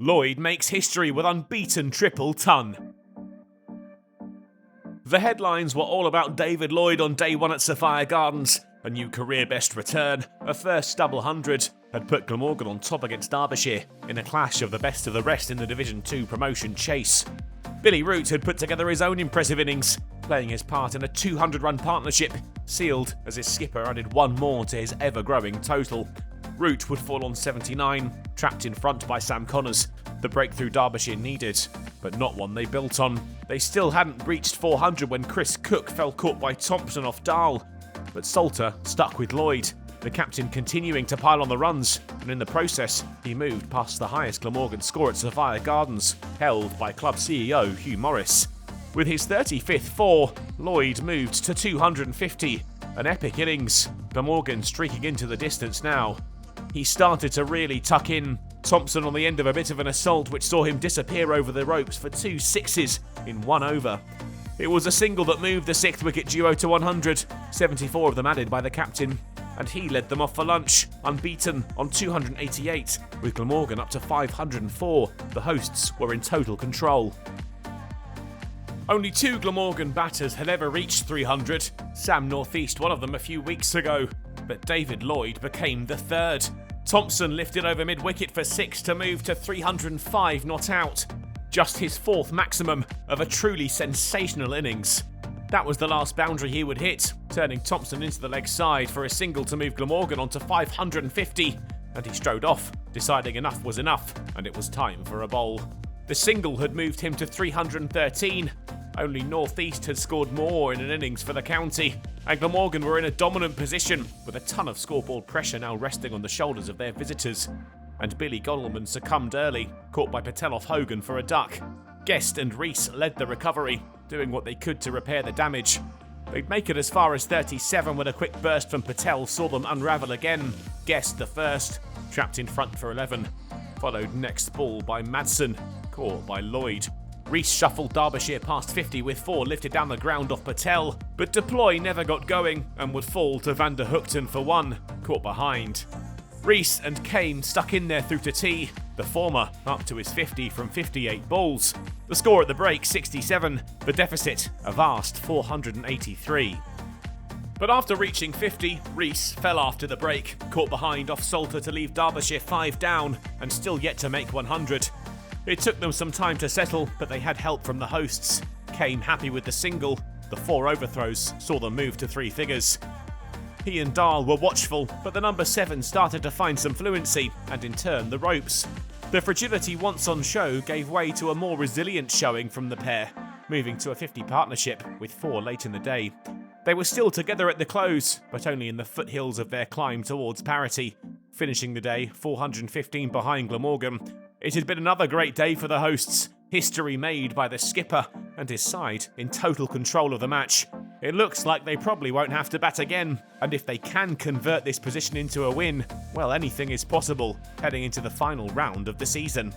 Lloyd makes history with unbeaten triple ton. The headlines were all about David Lloyd on day one at Sophia Gardens. A new career best return, a first double hundred, had put Glamorgan on top against Derbyshire in a clash of the best of the rest in the Division 2 promotion chase. Billy Root had put together his own impressive innings, playing his part in a 200-run partnership, sealed as his skipper added one more to his ever-growing total. Root would fall on 79, trapped in front by Sam Connors, the breakthrough Derbyshire needed, but not one they built on. They still hadn't reached 400 when Chris Cook fell caught by Thompson off Dahl, but Salter stuck with Lloyd, the captain continuing to pile on the runs, and in the process, he moved past the highest Glamorgan score at Sophia Gardens, held by club CEO Hugh Morris. With his 35th four, Lloyd moved to 250, an epic innings, Glamorgan streaking into the distance now. He started to really tuck in, Thompson on the end of a bit of an assault which saw him disappear over the ropes for 2 sixes in 1 over. It was a single that moved the 6th wicket duo to 100, 74 of them added by the captain, and he led them off for lunch, unbeaten on 288, with Glamorgan up to 504. The hosts were in total control. Only 2 Glamorgan batters had ever reached 300, Sam Northeast one of them a few weeks ago, but David Lloyd became the third. Thompson lifted over mid-wicket for 6 to move to 305 not out, just his 4th maximum of a truly sensational innings. That was the last boundary he would hit, turning Thompson into the leg side for a single to move Glamorgan onto 550, and he strode off, deciding enough was enough and it was time for a bowl. The single had moved him to 313. Only Northeast had scored more in an innings for the county, and Glamorgan were in a dominant position, with a ton of scoreboard pressure now resting on the shoulders of their visitors. And Billy Godalmand succumbed early, caught by Patel off Hogan for a duck. Guest and Rees led the recovery, doing what they could to repair the damage. They'd make it as far as 37 when a quick burst from Patel saw them unravel again. Guest the first, trapped in front for 11. Followed next ball by Madsen, caught by Lloyd. Rees shuffled Derbyshire past 50 with 4 lifted down the ground off Patel, but Deploy never got going and would fall to Van der Hookten for 1, caught behind. Rees and Kane stuck in there through to tea, the former up to his 50 from 58 balls. The score at the break 67, the deficit a vast 483. But after reaching 50, Rees fell after the break, caught behind off Salter to leave Derbyshire 5 down and still yet to make 100. It took them some time to settle, but they had help from the hosts. Kane happy with the single, the 4 overthrows saw them move to 3 figures. He and Dahl were watchful, but the number 7 started to find some fluency, and in turn the ropes. The fragility once on show gave way to a more resilient showing from the pair, moving to a 50 partnership with 4 late in the day. They were still together at the close, but only in the foothills of their climb towards parity, finishing the day 415 behind Glamorgan. It had been another great day for the hosts, history made by the skipper and his side in total control of the match. It looks like they probably won't have to bat again, and if they can convert this position into a win, well, anything is possible heading into the final round of the season.